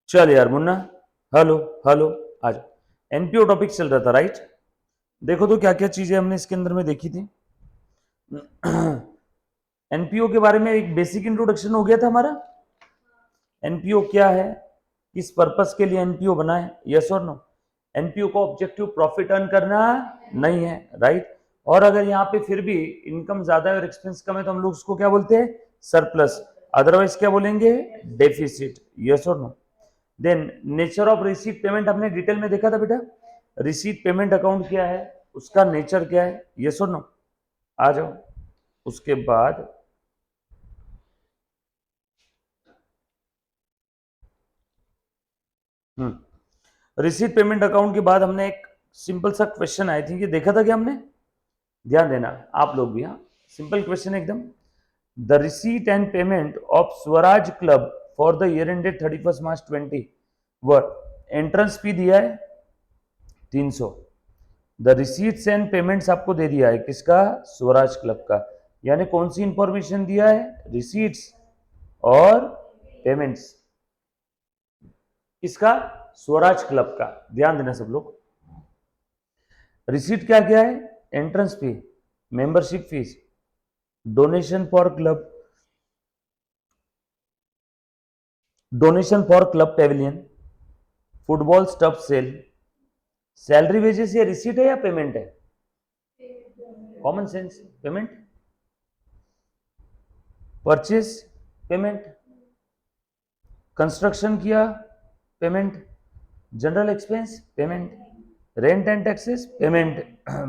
चल यार Munna, hello hello, आ जाओ। एनपीओ टॉपिक चल रहा था, राइट? देखो तो क्या क्या चीजें हमने इसके अंदर में देखी थी। एनपीओ के बारे में एक बेसिक इंट्रोडक्शन हो गया था हमारा। एनपीओ क्या है, किस पर्पस के लिए एनपीओ बना है, यस और नो? एनपीओ का ऑब्जेक्टिव प्रॉफिट अर्न करना नहीं है, राइट? और अगर यहाँ पे फिर भी इनकम ज्यादा है और एक्सपेंस कम है तो हम लोग उसको क्या बोलते हैं? सरप्लस। अदरवाइज क्या बोलेंगे? डेफिसिट। यस और no? Then nature of receipt payment हमने डिटेल में देखा था बेटा। रिसीट पेमेंट अकाउंट क्या है, उसका नेचर क्या है, यस और नो? आ जाओ। उसके बाद रिसीट पेमेंट अकाउंट के बाद हमने एक सिंपल सा क्वेश्चन आई थी, कि देखा था कि हमने, ध्यान देना आप लोग भी। हाँ, सिंपल क्वेश्चन एकदम। The receipt and payment of Swaraj club for the year ended 31 March 20 वर, एंट्रेंस फी दिया है 300। द रिसीट्स एंड पेमेंट्स आपको दे दिया है किसका? स्वराज क्लब का। यानी कौन सी इंफॉर्मेशन दिया है? रिसीट्स और पेमेंट्स। किसका? स्वराज क्लब का। ध्यान देना सब लोग। रिसीट क्या क्या है? Entrance fee, membership fees, donation for club, donation for club pavilion, football stuff sale, salary wages. ये रिसीट है या पेमेंट है? Common sense, payment. Purchase, payment. Construction किया, payment. General expense, payment. Rent and taxes, payment.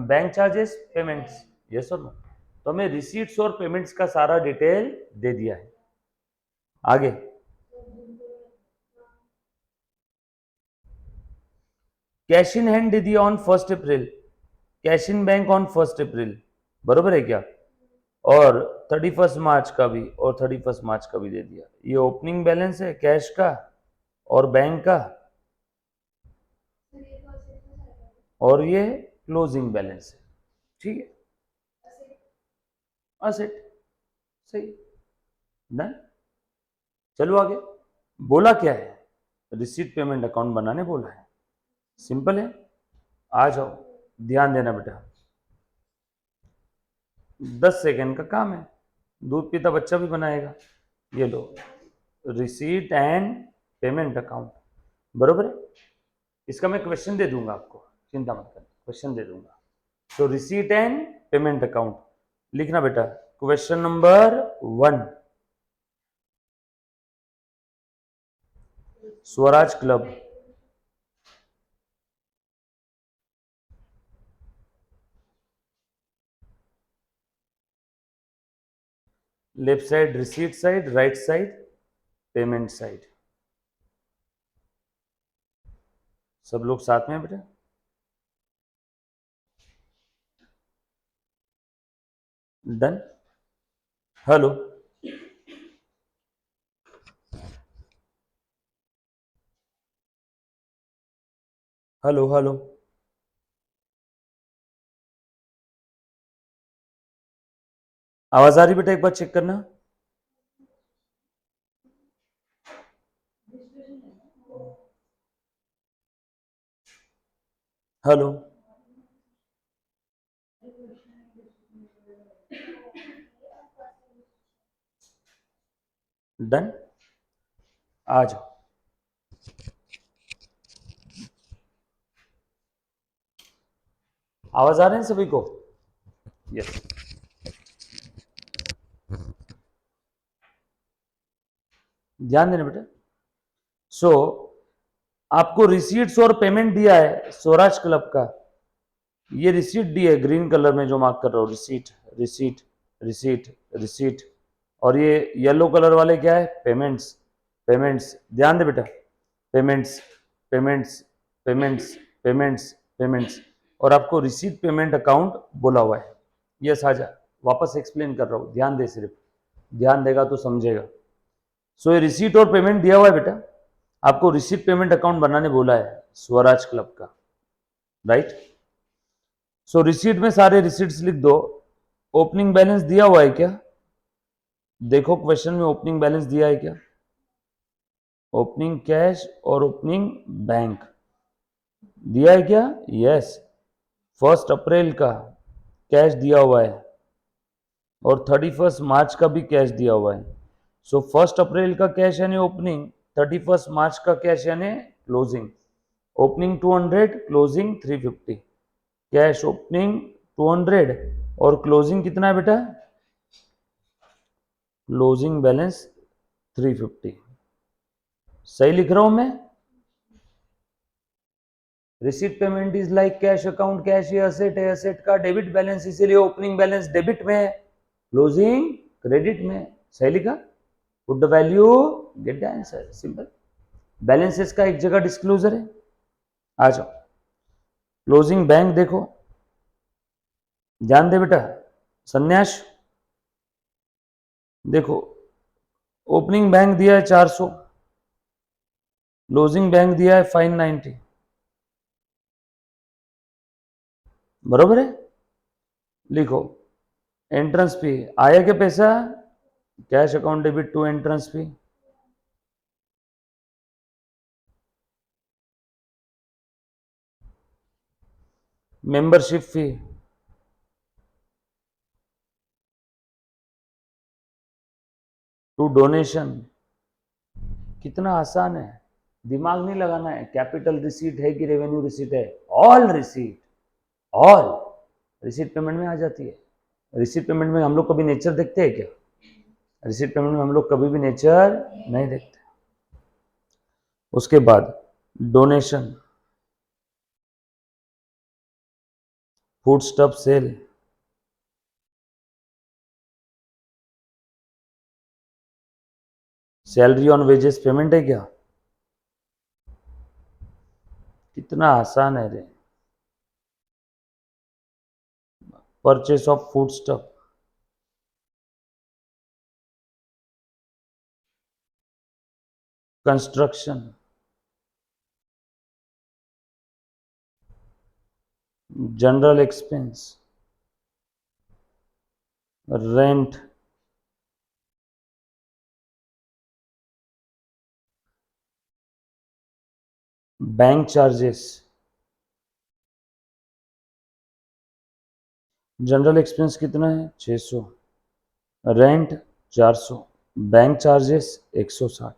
Bank charges, payments. Yes और no? तो हमें receipts और payments का सारा डिटेल दे दिया है। आगे कैश इन हैंड दे दिया on 1 April, cash in bank on 1 अप्रैल, बरोबर है क्या? और 31 मार्च का भी, और 31 मार्च का भी दे दिया। ये ओपनिंग बैलेंस है कैश का और बैंक का, और ये क्लोजिंग बैलेंस है। ठीक है, असेट। सही, डन। चलो आगे। बोला क्या है? रिसीट पेमेंट अकाउंट बनाने बोला है। सिंपल है, आ जाओ। ध्यान देना बेटा, 10 सेकेंड का काम है, दूध पीता बच्चा भी बनाएगा। ये लो, रिसीट एंड पेमेंट अकाउंट, बरोबर है। इसका मैं क्वेश्चन दे दूंगा आपको, चिंता मत कर, क्वेश्चन दे दूंगा। तो रिसीट एंड पेमेंट अकाउंट लिखना बेटा। Question number 1, Swaraj club left side receipt side, right side payment side. सब लोग साथ में बेटा। डन। हेलो हेलो हेलो, आवाज आ रही बेटा? एक बार चेक करना। Hello, done. आ जाओ। आवाज आ रहे हैं सभी को? यस। ध्यान देना बेटा। सो आपको रिसीट्स और पेमेंट दिया है स्वराज क्लब का। ये रिसीट दी है ग्रीन कलर में जो मार्क कर रहा हूं, रिसीट रिसीट रिसीट रिसीट। और ये येलो कलर वाले क्या है? Payments payments. ध्यान दे बेटा, payments payments payments payments payments. और आपको रिसीट पेमेंट अकाउंट बोला हुआ है। ये साझा वापस एक्सप्लेन कर रहा हूं, ध्यान दे, सिर्फ ध्यान देगा तो समझेगा। सो ये रिसीट और पेमेंट दिया हुआ है बेटा, आपको रिसीट पेमेंट अकाउंट बनाने बोला है स्वराज क्लब का, राइट? सो रिसीट में सारे रिसीट्स लिख दो। ओपनिंग बैलेंस दिया हुआ है क्या? देखो क्वेश्चन में ओपनिंग बैलेंस दिया है क्या? ओपनिंग कैश और ओपनिंग बैंक दिया है क्या? यस। 1 अप्रैल का कैश दिया हुआ है और 31 मार्च का भी कैश दिया हुआ है। सो 1 अप्रैल का कैश यानी ओपनिंग, 31 मार्च का कैश यानी closing. Opening 200, closing 350। Cash opening 200 और क्लोजिंग कितना है बेटा? Closing balance 350। सही लिख रहा हूं मैं? Receipt payment is like cash account, cash ये असेट है, असेट का डेबिट बैलेंस, इसीलिए ओपनिंग बैलेंस डेबिट में है, क्लोजिंग क्रेडिट में। सही लिखा? Put the value, get the answer, simple. Balances का एक जगह डिस्क्लोजर है। आ जाओ, क्लोजिंग बैंक देखो, ध्यान दे बेटा। संन्यास देखो, ओपनिंग बैंक दिया है 400, क्लोजिंग बैंक दिया है 590, बरोबर है? लिखो, एंट्रेंस फी आया क्या पैसा? Cash account debit to entrance fee. Membership fee, to donation. कितना आसान है, दिमाग नहीं लगाना है। कैपिटल रिसीट है कि रेवेन्यू रिसीट है? All receipt, all receipt payment में आ जाती है। रिसीट पेमेंट में हम लोग कभी नेचर देखते हैं क्या? रिसीट पेमेंट में हम लोग कभी भी नेचर नहीं देखते। उसके बाद donation, food stuff sale, salary on wages payment है क्या? कितना आसान है रे। Purchase of food stuff, construction, general expense, rent, bank charges. General expense कितना है? 600, रेंट 400, बैंक चार्जेस 160।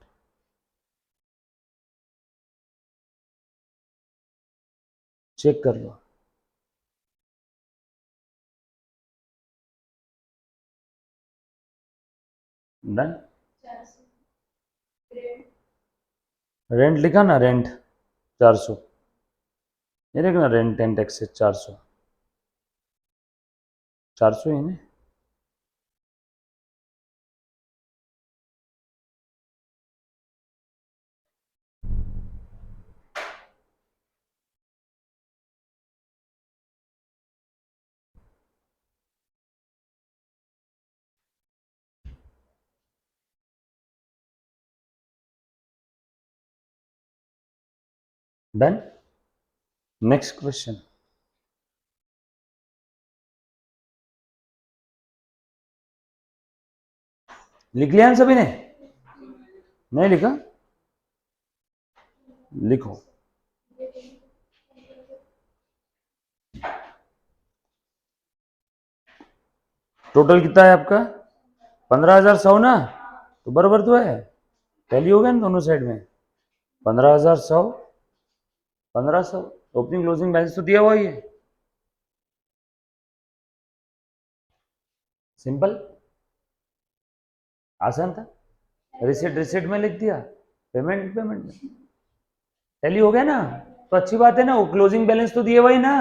चेक कर लो। डन। रेंट लिखा ना, रेंट 400, ये देखना, रेंट एंड टैक्सेस 400, 400 ही ना। डन। Next question. लिख लिया सभी ने? नहीं लिखा? लिखो। टोटल कितना है आपका? 15,100 ना, तो बराबर तो है, टैली हो गया ना दोनों साइड में। 15,100, 1500, ओपनिंग क्लोजिंग बैलेंस तो दिया हुआ ही है। सिंपल, आसान था। रिसिट रिसिट में लिख दिया, पेमेंट पेमेंट में, टैली हो गया ना, तो अच्छी बात है ना। वो क्लोजिंग बैलेंस तो दिए हुआ ही ना,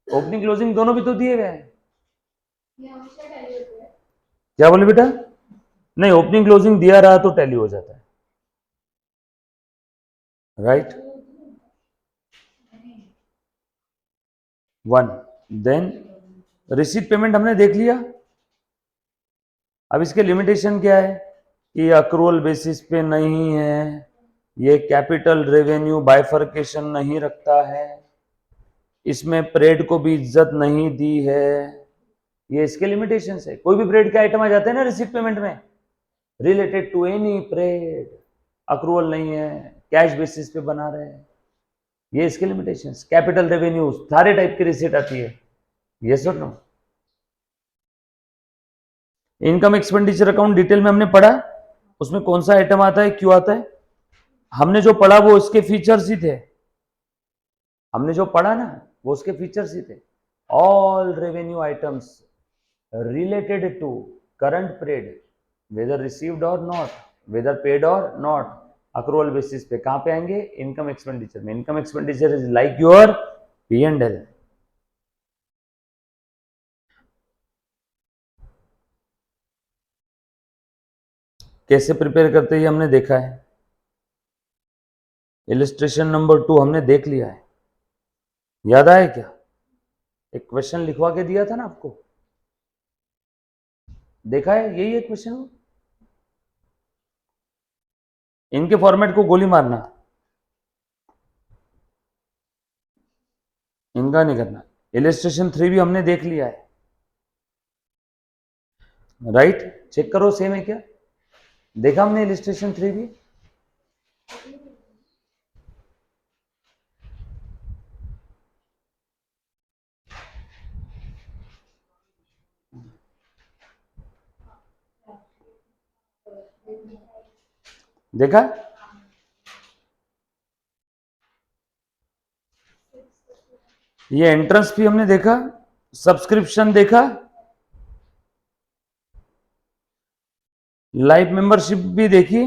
ओपनिंग क्लोजिंग दोनों भी तो दिए हुए हैं। क्या बोले बेटा? नहीं, ओपनिंग क्लोजिंग दिया रहा तो टैली हो जाता है, राइट? 1, देन रिसीट पेमेंट हमने देख लिया। अब इसके लिमिटेशन क्या है कि अक्रूवल बेसिस पे नहीं है, ये कैपिटल रेवेन्यू बाइफर्केशन नहीं रखता है, इसमें परेड को भी इज्जत नहीं दी है, ये इसके लिमिटेशन है। कोई भी परेड के आइटम आ जाते हैं ना रिसीट पेमेंट में, related to any period, accrual नहीं है, कैश बेसिस पे बना रहे हैं, ये इसके लिमिटेशंस। कैपिटल रेवेन्यू सारे टाइप की रिसीट आती है, यस और no. Income expenditure account detail में हमने पढ़ा, उसमें कौन सा आइटम आता है, क्यों आता है, हमने जो पढ़ा वो इसके फीचर्स ही थे, हमने जो पढ़ा ना वो उसके फीचर्स ही थे। All revenue items related to current period, whether received और नॉट, वेदर पेड और नॉट, अक्रूवल बेसिस पे कहां पे आएंगे, इनकम एक्सपेंडिचर में। Income expenditure is like your P&L। कैसे प्रिपेयर करते हैं हमने देखा है, इलिस्ट्रेशन नंबर 2 हमने देख लिया है, याद आया क्या? एक क्वेश्चन लिखवा के दिया था ना आपको, देखा है, यही है क्वेश्चन। इनके फॉर्मेट को गोली मारना, इनका नहीं करना। इलिस्ट्रेशन 3 भी हमने देख लिया है, राइट? चेक करो सेम है क्या, देखा हमने इलिस्ट्रेशन 3 भी। देखा, ये एंट्रेंस फी हमने देखा, सब्सक्रिप्शन देखा, लाइफ मेंबरशिप भी देखी,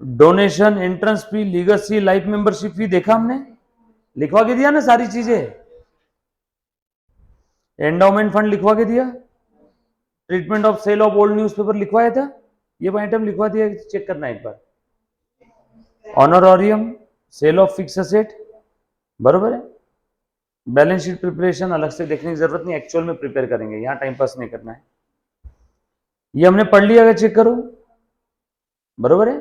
donation, entrance fee, legacy, life membership fee देखा हमने, लिखवा के दिया ना सारी चीजें। एंडाउमेंट फंड लिखवा के दिया, treatment of sale of old newspaper लिखवाया था, ये आइटम लिखवा दिया, चेक करना एक बार। Honorarium, sale of fix asset, बरोबर है। बैलेंस शीट प्रिपरेशन अलग से देखने की जरूरत नहीं, एक्चुअल में प्रिपेयर करेंगे, यहां टाइम पास नहीं करना है। ये हमने पढ़ लिया, अगर चेक करो, बरोबर है,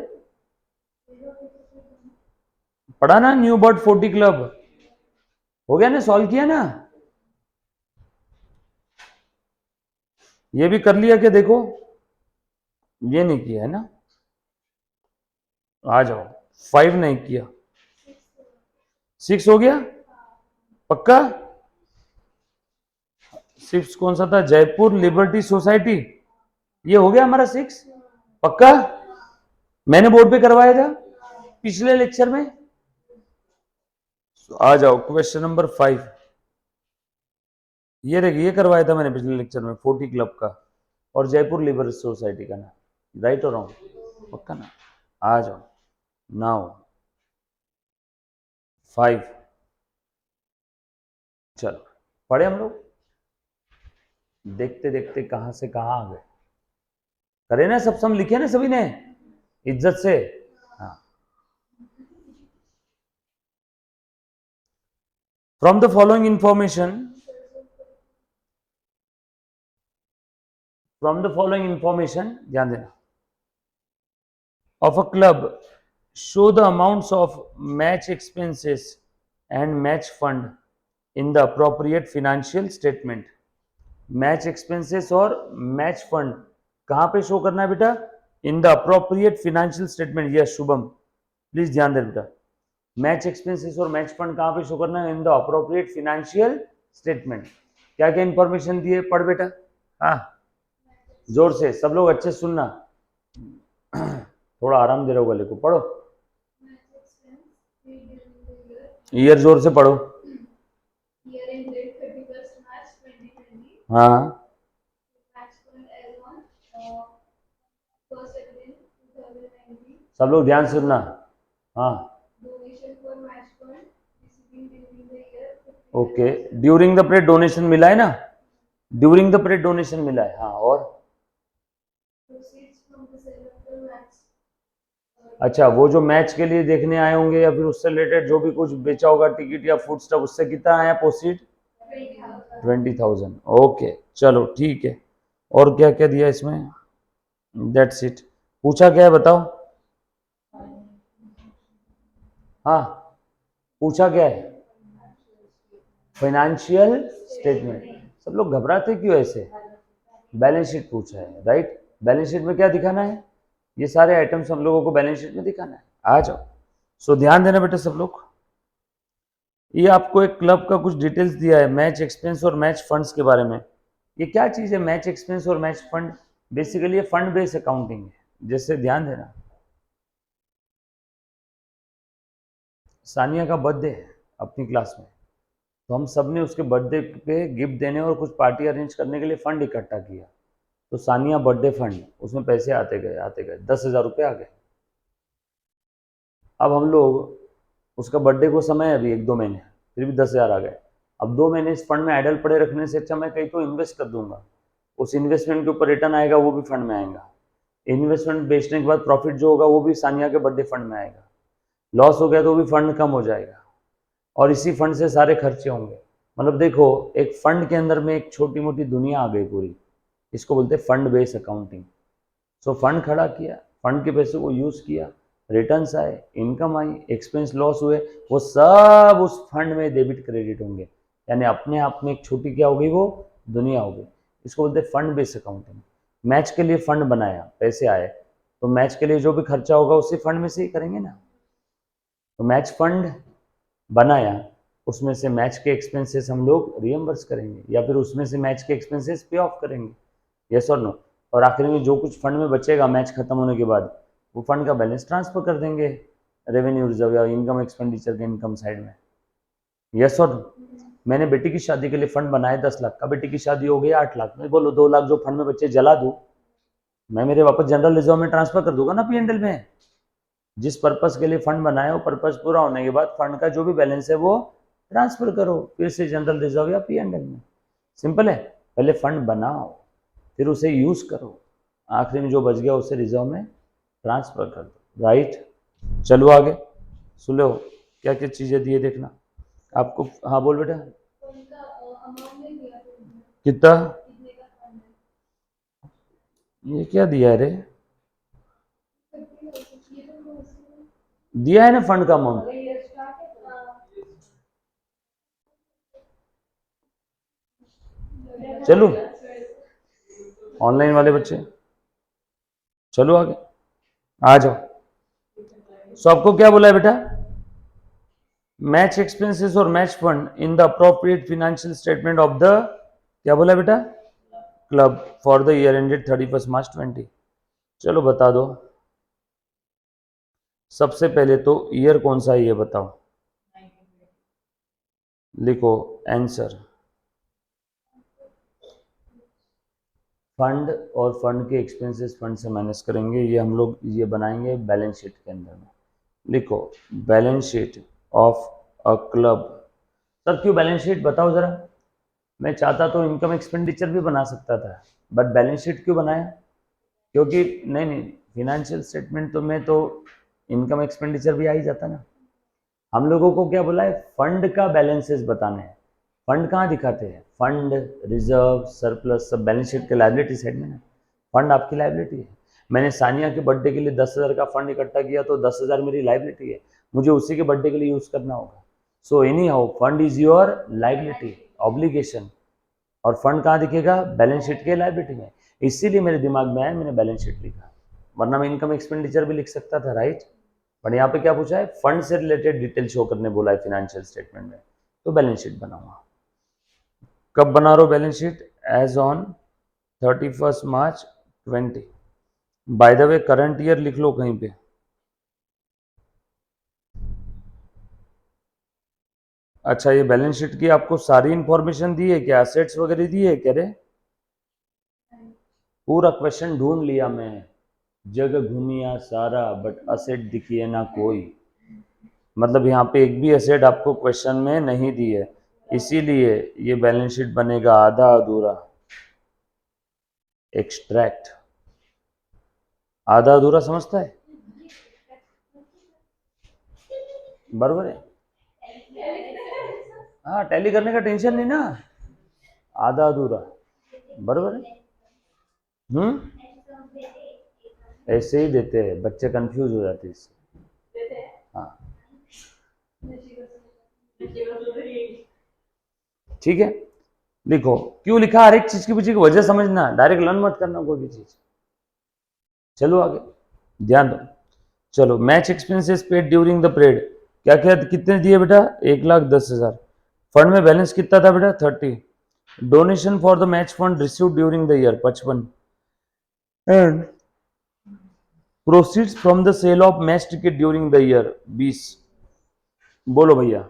पढ़ा ना, न्यू बर्ड 40 क्लब हो गया ना, सॉल्व किया ना, ये भी कर लिया क्या, देखो ये नहीं किया है ना, आ जाओ। 5 नहीं किया, 6 हो गया पक्का। 6 कौन सा था, जयपुर लिबर्टी सोसाइटी, ये हो गया हमारा 6 पक्का, मैंने बोर्ड पे करवाया था पिछले लेक्चर में। आ जाओ क्वेश्चन नंबर 5, ये देखिए, ये करवाया था मैंने पिछले लेक्चर में, 40 क्लब का और जयपुर लिबर्टी सोसाइटी का ना, राइट और रॉन्ग, पक्का ना। आ जाओ नाउ 5, चलो पढ़े हम लोग, देखते देखते कहां से कहां आ गए, करे ना, सब सम लिखे ना सभी ने इज्जत से, हाँ। From the following information, from the following information, ध्यान देना, of a club, show the amounts of match expenses and match fund in the appropriate financial statement। Match expenses और मैच फंड कहां पे शो करना है बेटा, in the appropriate financial statement. Yes Shubham, please ध्यान दे बेटा, मैच एक्सपेंसेस और match fund कहां पे शो करना है, in the appropriate financial statement. क्या क्या इंफॉर्मेशन दिए, पढ़ बेटा, हाँ जोर से सब लोग अच्छे सुनना, थोड़ा आराम दे रहा हूँ गले को, पढ़ो ईयर, जोर से पढ़ो, हाँ सब लोग ध्यान से सुनना, हाँ okay. During the period donation मिला है ना, ड्यूरिंग द पीरियड डोनेशन मिला है, हाँ। और अच्छा, वो जो मैच के लिए देखने आए होंगे या फिर उससे रिलेटेड जो भी कुछ बेचा होगा टिकट या फूड स्टफ, उससे कितना आया प्रोसीड, 20,000। ओके चलो ठीक है, और क्या क्या दिया इसमें, दैट्स इट। पूछा क्या है बताओ, हाँ पूछा क्या है, फाइनेंशियल स्टेटमेंट। सब लोग घबराते क्यों ऐसे, बैलेंस शीट पूछा है, राइट। बैलेंस शीट में क्या दिखाना है, ये सारे आइटम्स हम लोगों को बैलेंस शीट में दिखाना है। आ जाओ। सो ध्यान देना बेटा सब लोग, ये आपको एक क्लब का कुछ डिटेल्स दिया है मैच एक्सपेंस और मैच फंड्स के बारे में। ये क्या चीज़ है मैच एक्सपेंस और मैच फंड? बेसिकली ये फंड बेस्ड अकाउंटिंग है। जैसे ध्यान देना, सानिया का बर्थडे है अपनी क्लास में, तो हम सब ने उसके बर्थडे पे गिफ्ट देने और कुछ पार्टी अरेंज करने के लिए फंड इकट्ठा किया। तो सानिया बर्थडे फंड, उसमें पैसे आते गए 10,000 रुपये आ गए। अब हम लोग उसका बर्थडे को समय है अभी 1-2 महीने, फिर भी 10,000 आ गए। अब 2 महीने इस फंड में आइडल पड़े रखने से अच्छा मैं कहीं तो इन्वेस्ट कर दूंगा, उस इन्वेस्टमेंट के ऊपर रिटर्न आएगा वो भी फंड में आएगा। इन्वेस्टमेंट बेचने के बाद प्रॉफिट जो होगा वो भी सानिया के बर्थडे फंड में आएगा। लॉस हो गया तो वो भी फंड कम हो जाएगा और इसी फंड से सारे खर्चे होंगे। मतलब देखो एक फंड के अंदर में एक छोटी मोटी दुनिया आ गई पूरी, इसको बोलते हैं fund based accounting. So fund खड़ा किया, फंड के पैसे को यूज किया, रिटर्न्स आए, इनकम आई, एक्सपेंस लॉस हुए, वो सब उस फंड में डेबिट क्रेडिट होंगे। यानी अपने आप में एक छोटी क्या हो गई, वो दुनिया हो गई। इसको बोलते हैं फंड बेस्ड अकाउंटिंग। मैच के लिए फंड बनाया, पैसे आए, तो मैच के लिए जो भी खर्चा होगा उसी फंड में से ही करेंगे ना। तो मैच फंड बनाया, उसमें से मैच के एक्सपेंसेस हम लोग रियम्बर्स करेंगे या फिर उसमें से मैच के एक्सपेंसेस पे ऑफ करेंगे, यस और नो। और आखिर में जो कुछ फंड में बचेगा मैच खत्म होने के बाद, वो फंड का बैलेंस ट्रांसफर कर देंगे रेवेन्यू रिजर्व या इनकम एक्सपेंडिचर के इनकम साइड में, यस और नो। मैंने बेटी की शादी के लिए फंड बनाया 10 लाख का, बेटी की शादी हो गई 8 लाख में, बोलो 2 लाख जो फंड में बच्चे जला दूँ, मैं मेरे वापस जनरल रिजर्व में ट्रांसफर कर दूंगा ना पीएनएल में। जिस पर्पस के लिए फंड बनाया वो पर्पस पूरा होने के बाद फंड का जो भी बैलेंस है वो ट्रांसफर करो फिर से जनरल रिजर्व या पीएनएल में। सिंपल है, पहले फंड बनाओ फिर उसे यूज करो, आखिरी में जो बच गया उसे रिजर्व में ट्रांसफर कर दो, राइट। चलो आगे सुन लो क्या क्या चीजें दी है देखना आपको। हाँ बोल बेटा, कितना ये क्या दिया है रे, दिया है ना फंड का अमाउंट। चलो ऑनलाइन वाले बच्चे चलो आगे आ जाओ। सो आपको क्या बोला है बेटा, मैच एक्सपेंसेस और match fund in the appropriate financial statement of the, क्या बोला बेटा, club for the year ended 31 March 20। चलो बता दो, सबसे पहले तो ईयर कौन सा है ये बताओ, लिखो आंसर। फंड और फंड के एक्सपेंसेस फंड से माइनस करेंगे, ये हम लोग ये बनाएंगे बैलेंस शीट के अंदर में। लिखो balance sheet of a club. Sir क्यों बैलेंस शीट बताओ जरा, मैं चाहता तो इनकम एक्सपेंडिचर भी बना सकता था बट बैलेंस शीट क्यों बनाया, क्योंकि नहीं फिनेंशियल स्टेटमेंट तो में तो इनकम एक्सपेंडिचर भी आ ही जाता ना। हम लोगों को क्या बोला है, फंड का बैलेंसेस बताने हैं। फंड कहाँ दिखाते हैं, फंड रिजर्व सरप्लस सब बैलेंस शीट के लायबिलिटी साइड में ना। फंड आपकी लायबिलिटी है। मैंने सानिया के बर्थडे के लिए 10,000 का फंड इकट्ठा किया तो 10,000 मेरी लायबिलिटी है, मुझे उसी के बर्थडे के लिए यूज करना होगा। So any how fund is your liability obligation, और फंड कहाँ दिखेगा, बैलेंस शीट के लायबिलिटी में। इसीलिए मेरे दिमाग में आया मैंने बैलेंस शीट लिखा, वरना मैं इनकम एक्सपेंडिचर भी लिख सकता था, राइट। बट यहाँ पे क्या पूछा है, फंड से रिलेटेड डिटेल शो करने बोला है फिनेंशियल स्टेटमेंट में, तो बैलेंस शीट बनाऊंगा। कब बना रहा हूँ balance sheet, as on 31 March 20। By the way current year लिख लो कहीं पे। अच्छा ये बैलेंस शीट की आपको सारी इंफॉर्मेशन दी है क्या, असेट्स वगैरह दी है क्या रे, पूरा क्वेश्चन ढूंढ लिया मैं, जगह घूमिया सारा बट असेट दिखी है ना कोई। मतलब यहाँ पे एक भी एसेट आपको क्वेश्चन में नहीं दी है, इसीलिए ये बैलेंस शीट बनेगा आधा अधूरा, एक्सट्रैक्ट। आधा अधूरा समझता है, बरोबर है। हाँ टैली करने का टेंशन नहीं ना, आधा अधूरा, बरोबर है। ऐसे ही देते हैं बच्चे, कंफ्यूज हो जाते हैं इससे। हाँ ठीक है, लिखो क्यों लिखा, हर एक चीज के पीछे की वजह समझना, डायरेक्ट लर्न मत करना कोई भी चीज। चलो आगे ध्यान दो, चलो match expenses paid during the period, क्या क्या कितने दिए बेटा, 1,10,000। फंड में बैलेंस कितना था बेटा, 30। Donation for the match fund received during the year, 55। And proceeds from the sale of match ticket during the year, 20। बोलो भैया,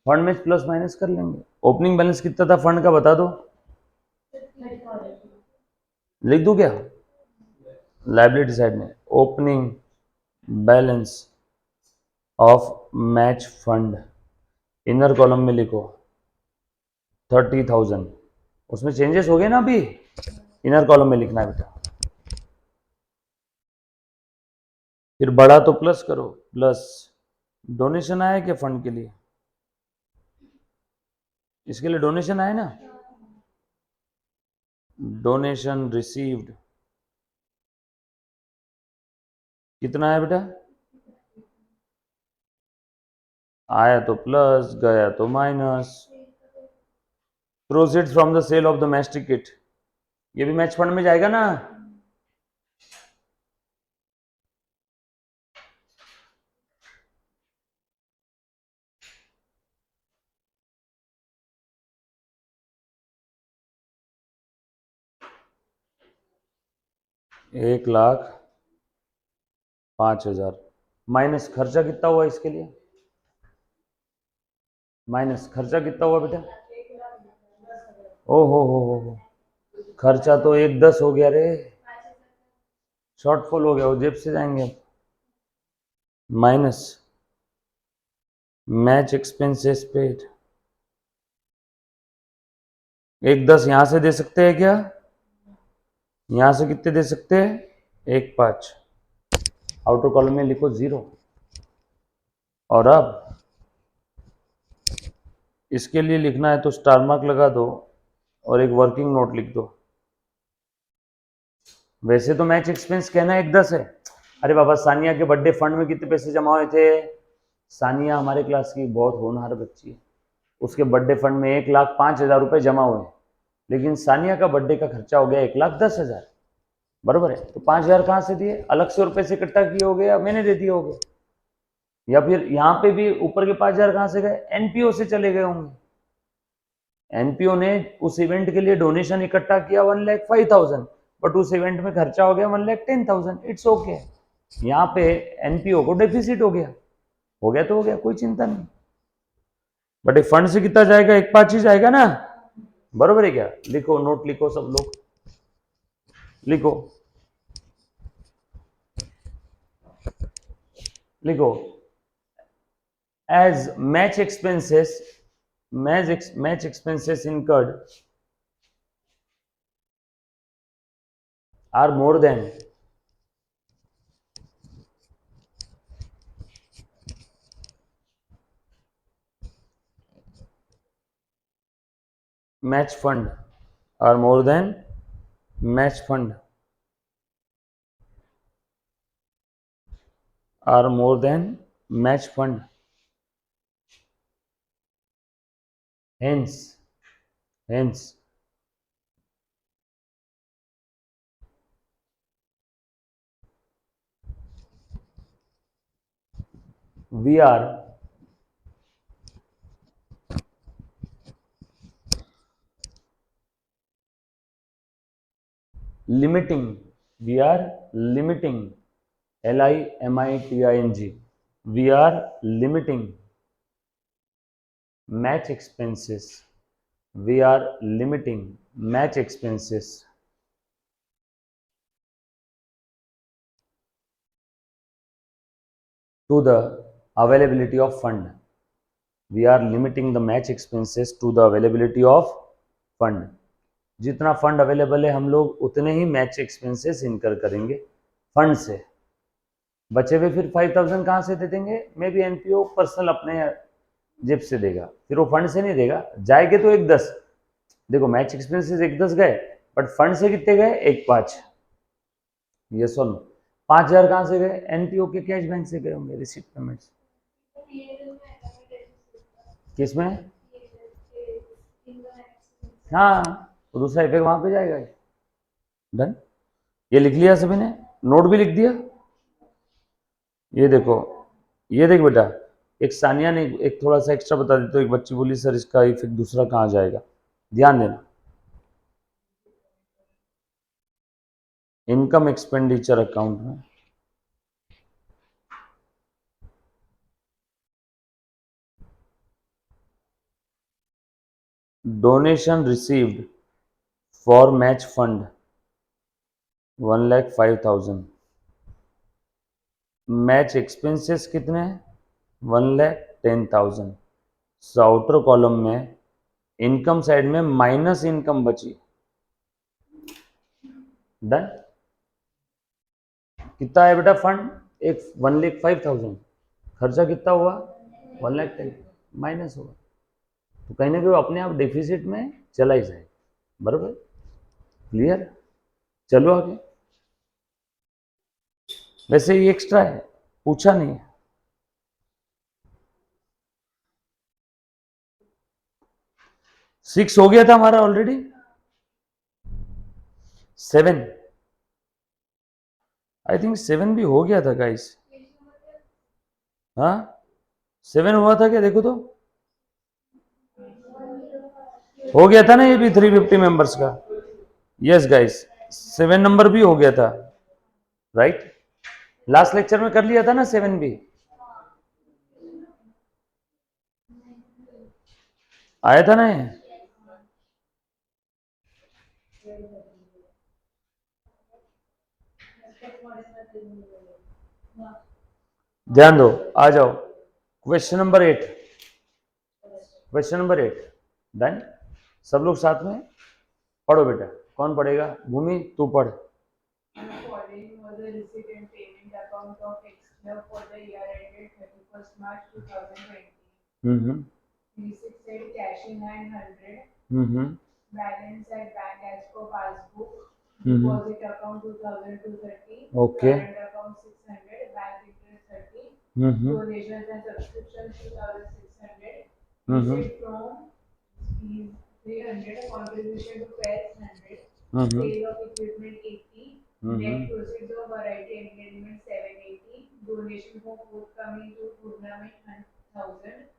फंड में प्लस माइनस कर लेंगे। ओपनिंग बैलेंस कितना था फंड का, बता दो, लिख दूं क्या लाइबिलिटी साइड में, opening balance of match fund, inner column में लिखो 30,000। उसमें चेंजेस हो गए ना अभी, इनर कॉलम में लिखना है बेटा। फिर बड़ा तो प्लस करो, प्लस डोनेशन आया क्या फंड के लिए, इसके लिए डोनेशन आया ना, डोनेशन रिसीव्ड कितना है बेटा, आया तो प्लस, गया तो minus. Proceeds from the sale of the match ticket, ये भी मैच फंड में जाएगा ना। एक लाख 5,000 माइनस खर्चा कितना हुआ इसके लिए, माइनस खर्चा कितना हुआ बेटा, ओ हो, खर्चा तो 1,10 हो गया रे, शॉर्टफॉल हो गया, वो जेब से जाएंगे अब। माइनस मैच एक्सपेंसेस पेड, 1,10 यहां से दे सकते हैं क्या, यहां से कितने दे सकते हैं, 1,5, आउटर कॉलम में लिखो 0। और अब इसके लिए लिखना है तो स्टार मार्क लगा दो और एक वर्किंग नोट लिख दो। वैसे तो मैच एक्सपेंस कहना 1,10 है। अरे बाबा, सानिया के बर्थडे फंड में कितने पैसे जमा हुए थे, सानिया हमारे क्लास की बहुत होनहार बच्ची है, उसके बर्थडे फंड में 1,05,000 रुपए जमा हुए, लेकिन सानिया का बर्थडे का खर्चा हो गया 1,10,000, बरोबर है। तो 5,000 कहाँ से दिए, अलग से रुपए से इकट्ठा किए हो गए या मैंने दे दिए हो गए, या फिर यहाँ पे भी ऊपर के 5,000 कहाँ से गए, एनपीओ से चले गए होंगे। एनपीओ ने उस इवेंट के लिए डोनेशन इकट्ठा किया 1,05,000, बट उस इवेंट में खर्चा हो गया 1,10,000, इट्स ओके। यहाँ पे एनपीओ को डेफिसिट हो गया तो हो गया, कोई चिंता नहीं। बट एक फंड से कितना जाएगा, 1,5 ही जाएगा ना, बरोबर है क्या। लिखो, नोट लिखो सब लोग, लिखो लिखो, as match expenses, match expenses incurred are more than match fund, are more than match fund, are more than match fund, hence we are limiting, we are limiting, LIMITING, we are limiting match expenses, we are limiting match expenses to the availability of fund, we are limiting the match expenses to the availability of fund। जितना fund available है हम लोग उतने ही match expenses इनकर करेंगे fund से, बचे हुए फिर 5,000 कहाँ से दे देंगे, मे बी एनपीओ पर्सनल अपने जेब से देगा, फिर वो फंड से नहीं देगा, जाएंगे तो 1,10, देखो मैच एक्सपेंसेस 1,10 गए, बट फंड से कितने गए, 1,5, ये सुन, 5,000 कहाँ से गए, एनपीओ के कैश बैंक से गए होंगे, रिसीट पेमेंट्स। किसमें, हाँ, तो दूसरा इफेक्ट वहां पे जाएगा, डन। ये लिख लिया सभी ने, नोट भी लिख दिया। ये देखो, ये देख बेटा, एक सानिया ने एक थोड़ा सा एक्स्ट्रा बता देते, तो एक बच्ची बोली सर इसका इफेक्ट दूसरा कहाँ जाएगा, ध्यान देना। इनकम एक्सपेंडिचर अकाउंट में donation received for match fund 1,05,000, match expenses कितने हैं 1,10,000। सो आउटर कॉलम में इनकम साइड में माइनस इनकम बची, डन। कितना है बेटा फंड, एक 1,05,000, खर्चा कितना हुआ 1,10,000, माइनस होगा, तो कहीं ना कहीं अपने आप डेफिसिट में चला ही जाएगा, बराबर, क्लियर। चलो आगे, वैसे ये एक्स्ट्रा है, पूछा नहीं है। 6 हो गया था हमारा ऑलरेडी, 7 आई थिंक 7 भी हो गया था गाइस, हाँ 7 हुआ था क्या, देखो तो, हो गया था ना ये भी 350 मेंबर्स का, यस गाइस 7 नंबर भी हो गया था, राइट, लास्ट लेक्चर में कर लिया था ना 7 भी, आया था ना ये, ध्यान दो, आ जाओ question number 8, question number 8, done. सब लोग साथ में पढ़ो बेटा, कौन पढ़ेगा, भूमि तू पढ़। Following was the receipt and payment account of Excel for the year ended 31st March 2020. Receipt said cash in hand 100, balance at bank as per passbook, deposit account 2,230, Okay. current account 600, bank interest 30, donations and subscriptions 2,600, receipt from fees 300, contribution to pairs 100, sale of equipment 80, net proceeds of variety engagement 780, donation for forthcoming to tournament 1,000,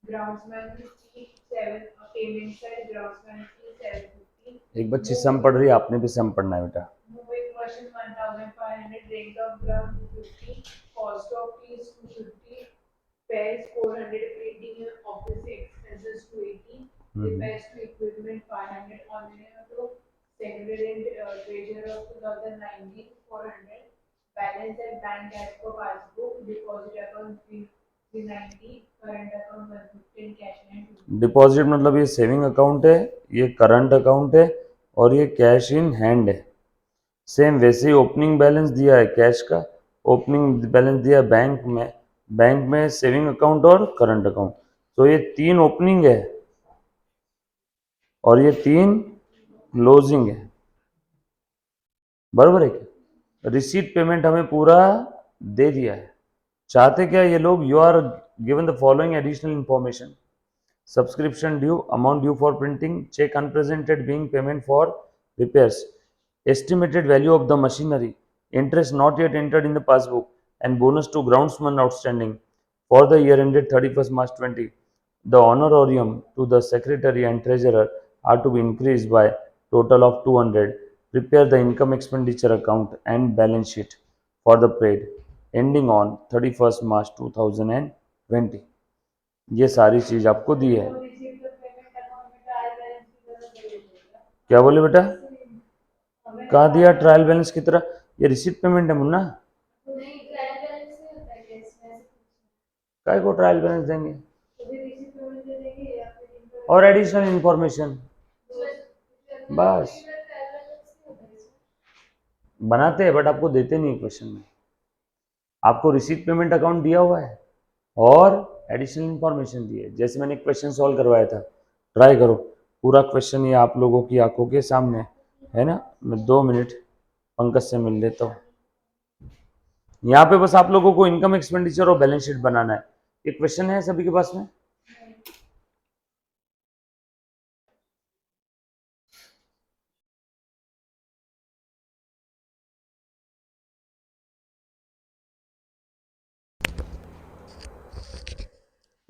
groundsman fee 7, payment side groundsman fee 750. एक बच्ची सम पढ़ रही है, आपने भी सम पढ़ना है बेटा। Moving machine 1,500, rent of ground 250, cost of fees 250, pairs 400, printing office expenses 280, repairs to equipment 500, online to secretary and treasurer of 2019 400, balance at bank as per passbook, deposit account 390, current account 115, cash and 2. Deposit मतलब ये saving account है, ये current account है, और ये cash in hand है। Same वैसे ही opening balance दिया है कैश का, ओपनिंग बैलेंस दिया बैंक में सेविंग अकाउंट और करंट अकाउंट, तो ये 3 ओपनिंग है और ये 3 क्लोजिंग है, बराबर है क्या। रिसीट पेमेंट हमें पूरा दे दिया है, चाहते क्या ये लोग, you are given the following additional information, subscription due, amount due for printing, check unpresented being payment for repairs, estimated value of the machinery, interest not yet entered in the passbook, and bonus to groundsman outstanding for the year ended 31st March 20. The honorarium to the secretary and treasurer are to be increased by total of 200. Prepare the income expenditure account and balance sheet for the period ending on 31st March 2020. ये सारी चीज आपको दी है। क्या बोले बेटा, कहा दिया ट्रायल बैलेंस की तरह, ये रिसीट पेमेंट है मुन्ना, काय को ट्रायल बैलेंस देंगे, और एडिशनल इंफॉर्मेशन, बस बनाते हैं बट आपको देते नहीं क्वेश्चन में, आपको रिसीट पेमेंट अकाउंट दिया हुआ है और एडिशनल इंफॉर्मेशन दी है। जैसे मैंने क्वेश्चन सॉल्व करवाया था, ट्राई करो, पूरा क्वेश्चन ये आप लोगों की आंखों के सामने है ना। मैं 2 मिनट पंकज से मिल लेता हूँ। यहाँ पे बस आप लोगों को इनकम एक्सपेंडिचर और बैलेंस शीट बनाना है। ये क्वेश्चन है सभी के पास में।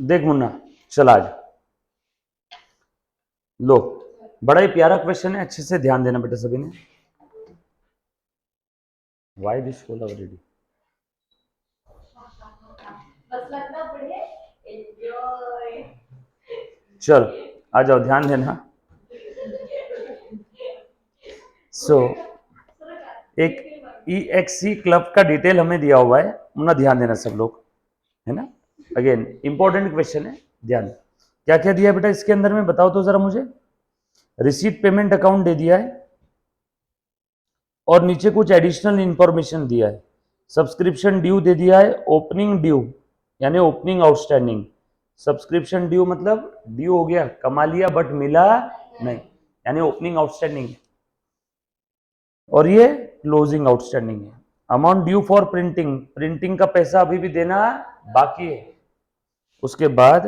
देख मुन्ना, चल आज लो, बड़ा ही प्यारा क्वेश्चन है, अच्छे से ध्यान देना बेटा सभी ने। वाई दिस फॉल ऑलरेडी, बस लगना पड़े एंजॉय। चल आ जाओ, ध्यान देना। सो एक EXC क्लब का डिटेल हमें दिया हुआ है, मुन्ना ध्यान देना सब लोग, है ना। अगेन इंपॉर्टेंट क्वेश्चन है, ध्यान। क्या क्या दिया है बेटा इसके अंदर में, बताओ तो जरा मुझे। रिसीट पेमेंट अकाउंट दे दिया है और नीचे कुछ एडिशनल इंफॉर्मेशन दिया है। सब्सक्रिप्शन ड्यू दे दिया है, ओपनिंग ड्यू यानी ओपनिंग आउटस्टैंडिंग। सब्सक्रिप्शन ड्यू मतलब ड्यू हो गया, कमा लिया बट मिला नहीं, यानी ओपनिंग आउटस्टैंडिंग। और ये क्लोजिंग आउटस्टैंडिंग है। Amount due for printing, printing का पैसा अभी भी देना बाकी है। उसके बाद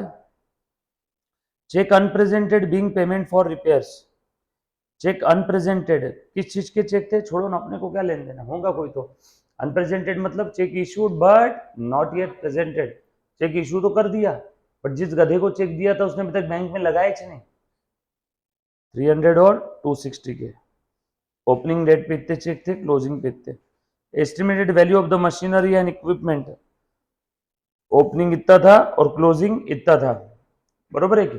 cheque unpresented being payment for repairs. Cheque unpresented किस चीज के चेक थे, छोड़ो ना, अपने को क्या लेन देना, होगा कोई तो। अनप्रेजेंटेड मतलब cheque issued but not yet presented. Cheque issue तो कर दिया बट जिस गधे को चेक दिया था उसने अभी तक बैंक में लगाए नहीं। 300 और 260 के ओपनिंग डेट पे इतने चेक थे, क्लोजिंग पे इतने। Estimated value of the machinery and equipment, opening इतना था और क्लोजिंग इतना था, बरोबर है कि।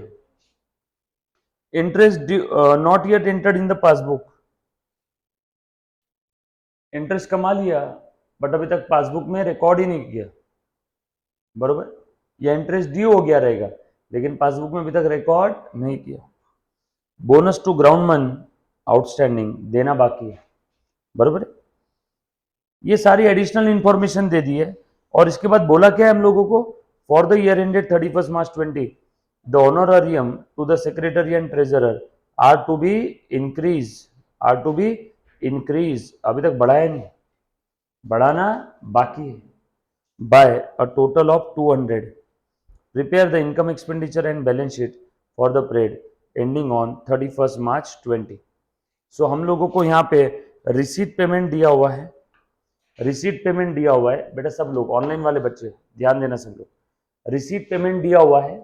Interest not yet entered in the passbook, interest कमा लिया बट अभी तक पासबुक में रिकॉर्ड ही नहीं किया, बरोबर। या इंटरेस्ट ड्यू हो गया रहेगा लेकिन पासबुक में अभी तक रिकॉर्ड नहीं किया। बोनस टू ग्राउंडमैन आउटस्टैंडिंग, देना बाकी है, बरोबर। ये सारी एडिशनल इंफॉर्मेशन दे दी है। और इसके बाद बोला क्या है हम लोगों को, for the year ended 31 March 20, the honorarium to the secretary and treasurer are to be increase, are to be increase, अभी तक बढ़ाया नहीं, बढ़ाना बाकी है, by a total of 200। Prepare the income expenditure and balance sheet for the period ending on 31 March 20। सो हम लोगों को यहाँ पे रिसीट पेमेंट दिया हुआ है, रिसीट पेमेंट दिया हुआ है बेटा, सब लोग ऑनलाइन वाले बच्चे ध्यान देना सब लोग। रिसीट पेमेंट दिया हुआ है,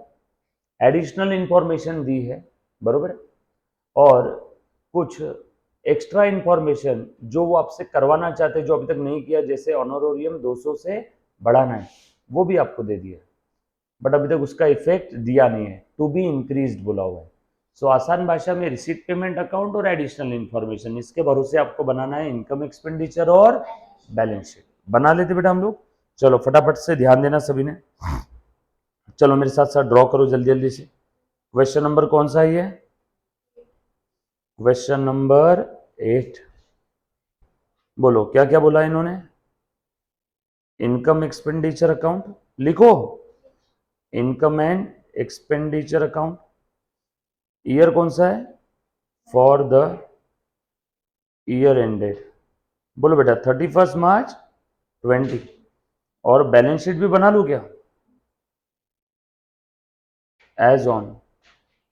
एडिशनल इंफॉर्मेशन दी है, बरोबर। और कुछ एक्स्ट्रा इंफॉर्मेशन जो वो आपसे करवाना चाहते हैं जो अभी तक नहीं किया, जैसे ऑनरोरियम 200 से बढ़ाना है, वो भी आपको दे दिया बट अभी तक उसका इफेक्ट दिया नहीं है, टू बी इंक्रीज्ड बोला हुआ है। सो आसान भाषा में रिसीट पेमेंट अकाउंट और एडिशनल इंफॉर्मेशन, इसके भरोसे आपको बनाना है इनकम एक्सपेंडिचर और बैलेंस शीट। बना लेते बेटा हम लोग, चलो फटाफट से ध्यान देना सभी ने। चलो मेरे साथ साथ ड्रॉ करो जल्दी जल्दी से। क्वेश्चन नंबर कौन सा है ये, क्वेश्चन नंबर 8। बोलो क्या क्या बोला इन्होंने, इनकम एक्सपेंडिचर अकाउंट लिखो, income and expenditure account. Year कौन सा है, फॉर द ईयर एंडेड, बोलो बेटा 31 मार्च 20। और बैलेंस शीट भी बना लू क्या, as on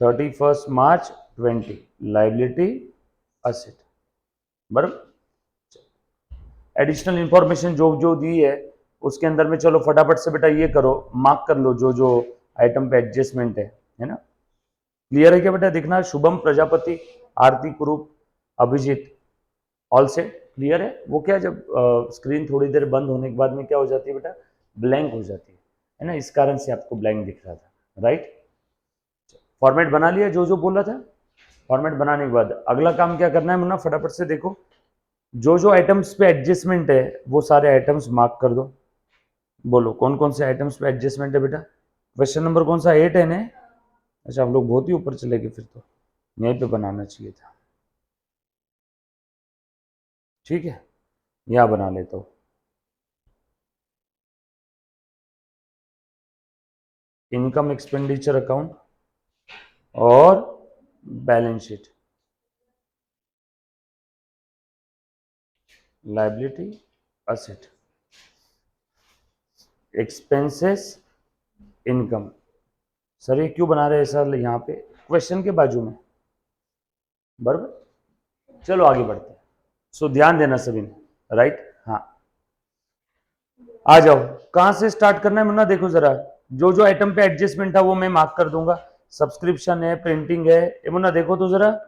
31 March 20, liability asset, बराबर। एडिशनल इंफॉर्मेशन जो जो दी है उसके अंदर में चलो फटाफट से बेटा ये करो, मार्क कर लो जो जो आइटम पे एडजस्टमेंट है ना। क्लियर है क्या बेटा, दिखना, शुभम प्रजापति, आरती कुरूप, अभिजीत, ऑल सेट, क्लियर है। वो क्या, जब स्क्रीन थोड़ी देर बंद होने के बाद में क्या हो जाती है बेटा, ब्लैंक हो जाती है ना, इस कारण से आपको ब्लैंक दिख रहा था, राइट। फॉर्मेट बना लिया जो जो बोला था। फॉर्मेट बनाने के बाद अगला काम क्या करना है मुन्ना, फटाफट से देखो, जो जो आइटम्स पे एडजस्टमेंट है वो सारे आइटम्स मार्क कर दो। बोलो कौन कौन से आइटम्स पे एडजस्टमेंट है बेटा। क्वेश्चन नंबर कौन सा, 8 है ना। अच्छा हम लोग बहुत ही ऊपर चले गए, फिर तो यहीं पे बनाना चाहिए था, ठीक है, यहाँ बना लेता हूँ। इनकम एक्सपेंडिचर अकाउंट और balance sheet, liability asset, expenses, income. Sir ये क्यों बना रहे हैं सर यहाँ पे, क्वेश्चन के बाजू में, बराबर। चलो आगे बढ़ते हैं। सो ध्यान देना सभी ने, राइट। हाँ आ जाओ, कहां से स्टार्ट करना है मुन्ना, देखो जरा, जो जो आइटम पे एडजस्टमेंट था वो मैं मार्क कर दूंगा। सब्सक्रिप्शन है, प्रिंटिंग है, इमुना देखो तो जरा,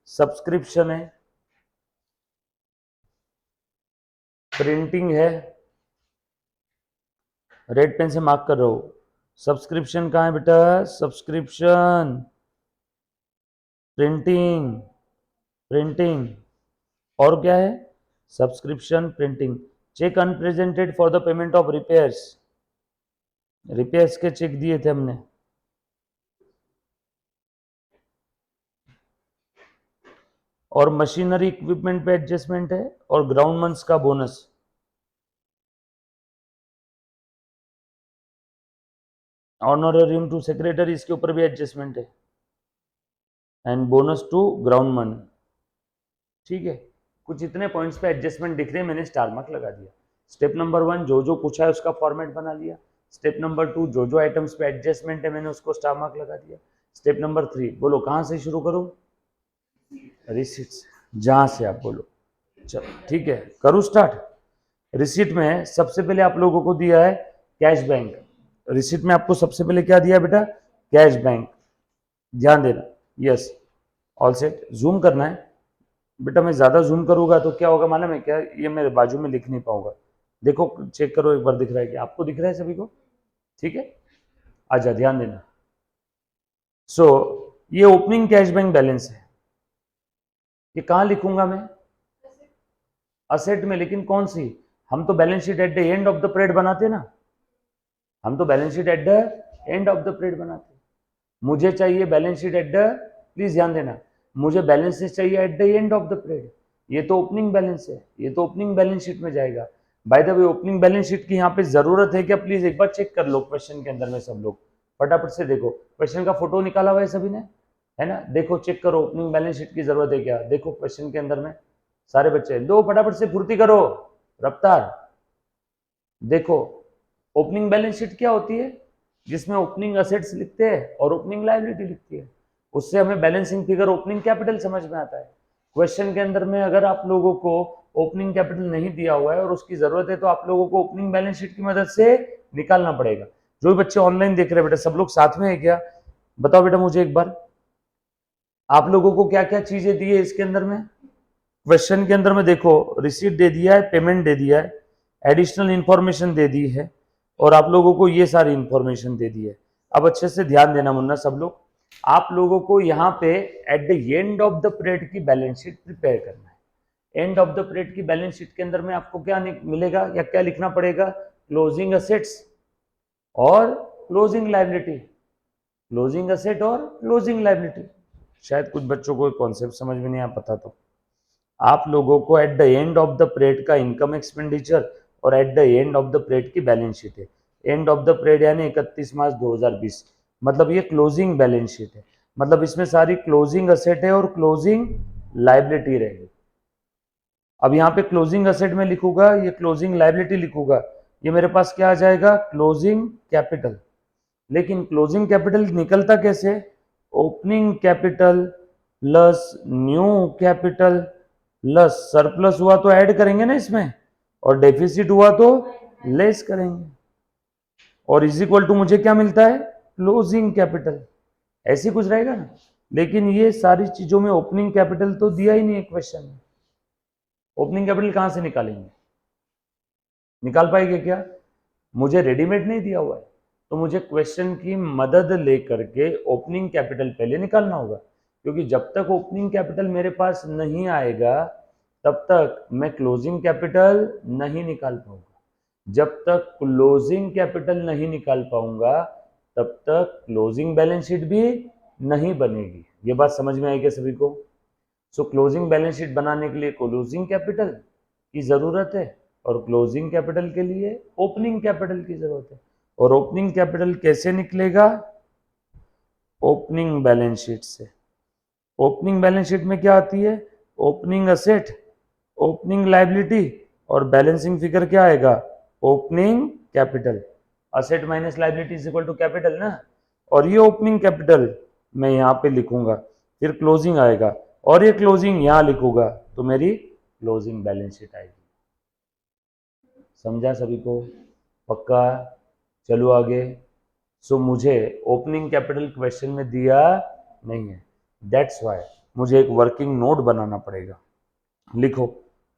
सब्सक्रिप्शन है, प्रिंटिंग है, रेड पेन से मार्क कर रहा हूं। सब्सक्रिप्शन कहाँ है बेटा, सब्सक्रिप्शन, प्रिंटिंग, प्रिंटिंग, और क्या है, subscription, printing. Cheque unpresented for the payment of repairs, repairs के चेक दिए थे हमने। और मशीनरी इक्विपमेंट पे एडजस्टमेंट है, और ग्राउंड मंथ्स का बोनस। ऑनरेरियम टू सेक्रेटरी, इसके ऊपर भी एडजस्टमेंट है, and bonus to ground month. ठीक है, कुछ इतने पॉइंट्स पे एडजस्टमेंट दिख रहे हैं, मैंने स्टार मार्क लगा दिया। स्टेप नंबर 1 जो जो पूछा है उसका फॉर्मेट बना लिया। स्टेप नंबर 2 जो जो आइटम्स पे एडजस्टमेंट है मैंने उसको स्टार मार्क लगा दिया। स्टेप नंबर 3 बोलो कहां से शुरू करूं, रिसीट्स, जहां से आप बोलो। चलो ठीक है, करूं स्टार्ट। रिसीट में सबसे पहले आप लोगों को दिया है कैश बैंक। रिसीट में आपको सबसे पहले क्या दिया बेटा, कैश बैंक, ध्यान देना। Yes, all set. जूम करना है बेटा, मैं ज्यादा जूम करूंगा तो क्या होगा मालूम है क्या, ये मेरे बाजू में लिख नहीं पाऊंगा। देखो चेक करो एक बार, दिख रहा है क्या आपको, दिख रहा है सभी को, ठीक है। आजा ध्यान देना। सो ये ओपनिंग कैश बैंक बैलेंस है, ये कहां लिखूंगा मैं, असेट में। लेकिन कौन सी, हम तो balance sheet at the end of the period बनाते ना, हम तो balance sheet at the end of the period बनाते। मुझे चाहिए balance sheet at the, please ध्यान देना, मुझे बैलेंस शीट चाहिए at the end of the period. ये तो ओपनिंग बैलेंस है, ये तो ओपनिंग बैलेंस शीट में जाएगा। Bye the way opening balance sheet की यहाँ पे जरूरत है क्या, प्लीज एक बार चेक कर लो क्वेश्चन के अंदर में सब लोग, फटाफट से देखो। क्वेश्चन का फोटो निकाला हुआ है सभी ने, है ना, देखो चेक करो ओपनिंग बैलेंस शीट की जरूरत है क्या, देखो क्वेश्चन के अंदर में सारे बच्चे दो, फटाफट से फुर्ती करो, रफ्तार। देखो ओपनिंग बैलेंस शीट क्या होती है, जिसमें ओपनिंग असेट्स लिखते हैं और ओपनिंग लायबिलिटी लिखती है, उससे हमें बैलेंसिंग फिगर ओपनिंग कैपिटल समझ में आता है। क्वेश्चन के अंदर में अगर आप लोगों को ओपनिंग कैपिटल नहीं दिया हुआ है और उसकी जरूरत है तो आप लोगों को ओपनिंग बैलेंस शीट की मदद से निकालना पड़ेगा। जो भी बच्चे ऑनलाइन देख रहे हैं बेटा, सब लोग साथ में है क्या, बताओ बेटा मुझे एक बार, आप लोगों को क्या क्या चीजें दी है इसके अंदर में। क्वेश्चन के अंदर में देखो रिसीट दे दिया है, पेमेंट दे दिया है, एडिशनल इंफॉर्मेशन दे दी है, और आप लोगों को ये सारी इंफॉर्मेशन दे दी है। अब अच्छे से ध्यान देना मुन्ना सब लोग, आप लोगों को यहाँ पे at the end of the period की बैलेंस शीट प्रिपेयर करना है। एंड ऑफ द पीरियड की बैलेंस शीट के अंदर में आपको क्या मिलेगा या क्या लिखना पड़ेगा, क्लोजिंग असेट्स और क्लोजिंग लायबिलिटी, क्लोजिंग असेट और क्लोजिंग लायबिलिटी। शायद कुछ बच्चों को कॉन्सेप्ट समझ में नहीं आ पता, तो आप लोगों को at the end of the period का इनकम एक्सपेंडिचर और at the end of the period की बैलेंस शीट है। एंड ऑफ द पीरियड यानी 31 मार्च 2020, मतलब ये क्लोजिंग बैलेंस शीट है, मतलब इसमें सारी क्लोजिंग असेट है और क्लोजिंग लायबिलिटी रहेगी। अब यहाँ पे क्लोजिंग असेट में लिखूंगा, ये क्लोजिंग लायबिलिटी लिखूंगा, ये मेरे पास क्या आ जाएगा, क्लोजिंग कैपिटल। लेकिन क्लोजिंग कैपिटल निकलता कैसे, opening capital plus new capital plus surplus हुआ तो ऐड करेंगे ना इसमें, और डेफिसिट हुआ तो लेस करेंगे, और इज इक्वल टू मुझे क्या मिलता है, क्लोजिंग कैपिटल, ऐसे कुछ रहेगा ना। लेकिन ये सारी चीजों में ओपनिंग कैपिटल तो दिया ही नहीं है क्वेश्चन में, ओपनिंग कैपिटल कहां से निकालेंगे, निकाल पाएंगे क्या, मुझे रेडीमेड नहीं दिया हुआ है, तो मुझे क्वेश्चन की मदद लेकर के ओपनिंग कैपिटल पहले निकालना होगा, क्योंकि जब तक ओपनिंग कैपिटल मेरे पास नहीं आएगा तब तक मैं क्लोजिंग कैपिटल नहीं निकाल पाऊंगा, जब तक क्लोजिंग कैपिटल नहीं निकाल पाऊंगा तब तक क्लोजिंग बैलेंस शीट भी नहीं बनेगी। ये बात समझ में आई क्या सभी को। सो क्लोजिंग बैलेंस शीट बनाने के लिए क्लोजिंग कैपिटल की जरूरत है, और क्लोजिंग कैपिटल के लिए ओपनिंग कैपिटल की जरूरत है। और ओपनिंग कैपिटल कैसे निकलेगा, ओपनिंग बैलेंस शीट से। ओपनिंग बैलेंस शीट में क्या आती है, ओपनिंग असेट, ओपनिंग लायबिलिटी, और बैलेंसिंग फिगर क्या आएगा, opening capital. Asset minus liability is equal to capital ना, और ये ओपनिंग कैपिटल मैं यहाँ पे लिखूंगा, फिर क्लोजिंग आएगा, और ये क्लोजिंग यहाँ लिखूंगा, तो मेरी क्लोजिंग बैलेंस शीट आएगी। समझा सभी को, पक्का, चलो आगे। सो मुझे ओपनिंग कैपिटल क्वेश्चन में दिया नहीं है, दैट्स वाई मुझे एक वर्किंग नोट बनाना पड़ेगा। लिखो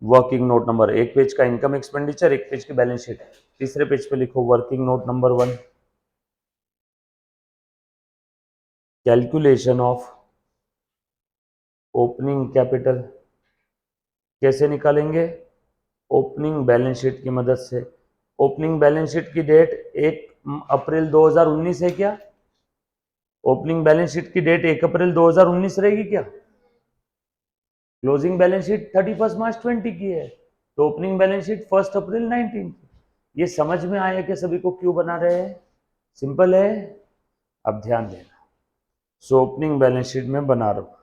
वर्किंग नोट नंबर, एक पेज का इनकम एक्सपेंडिचर, एक पेज की बैलेंस शीट, तीसरे पेज पे लिखो working note number 1, calculation of opening capital. कैसे निकालेंगे? ओपनिंग बैलेंस शीट की मदद से। ओपनिंग बैलेंस शीट की डेट 1 अप्रैल 2019 है क्या? ओपनिंग बैलेंस शीट की डेट 1 अप्रैल 2019 रहेगी क्या? क्लोजिंग बैलेंस शीट 31 मार्च 20 की है, तो ओपनिंग बैलेंस शीट 1 अप्रैल 19 की। ये समझ में आया कि सभी को क्यों बना रहे हैं? सिंपल है, अब ध्यान देना। सो ओपनिंग बैलेंस शीट में बना रहा हूं,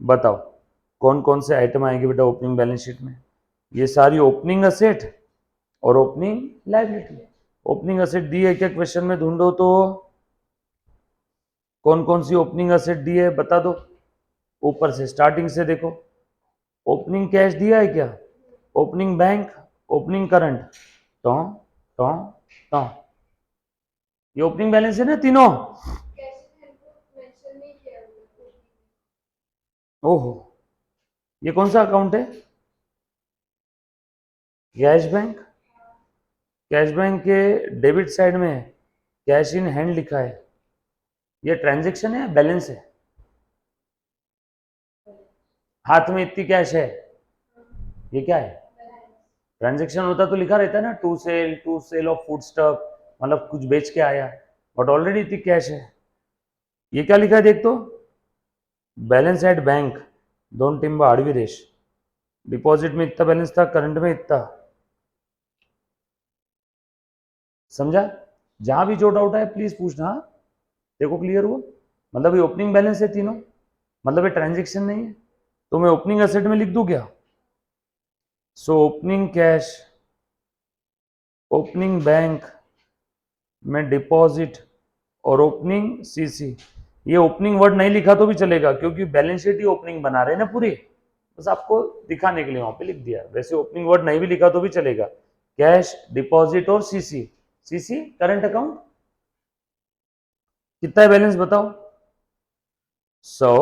बताओ कौन कौन से आइटम आएंगे बेटा ओपनिंग बैलेंस शीट में? ये सारी ओपनिंग असेट और ओपनिंग लायबिलिटी। ओपनिंग असेट दी है क्या क्वेश्चन में? ढूंढो तो कौन कौन सी ओपनिंग असेट दी है बता दो, ऊपर से स्टार्टिंग से देखो। ओपनिंग कैश दिया है क्या? ओपनिंग बैंक, ओपनिंग करंट, टॉ टॉ टॉ, ये ओपनिंग बैलेंस है ना तीनों। ओहो, ये कौन सा अकाउंट है? Cash bank. कैश बैंक के डेबिट साइड में कैश इन हैंड लिखा है, ये ट्रांजैक्शन है या बैलेंस है? हाथ में इतनी कैश है, ये क्या है? ट्रांजैक्शन होता तो लिखा रहता है ना to sale of food stuff, मतलब कुछ बेच के आया, बट ऑलरेडी इतनी कैश है। ये क्या लिखा है देख तो, बैलेंस एट बैंक, दोन टिम्बा आड़वी रेश, डिपॉजिट में इतना बैलेंस था, करंट में इतना। समझा? जहां भी जो डाउट है प्लीज पूछना। हाँ? देखो क्लियर हुआ? मतलब ये ओपनिंग बैलेंस है तीनों, मतलब ये ट्रांजैक्शन नहीं है, तो मैं ओपनिंग एसेट में लिख दूं क्या? So opening cash, opening bank में डिपॉजिट और ओपनिंग सीसी। ये ओपनिंग वर्ड नहीं लिखा तो भी चलेगा क्योंकि बैलेंस शीट ही ओपनिंग बना रहे हैं ना पूरी, बस आपको दिखाने के लिए वहां पे लिख दिया। वैसे ओपनिंग वर्ड नहीं भी लिखा तो भी चलेगा। कैश, डिपॉजिट और सीसी। CC current account. कितना है बैलेंस बताओ? 100,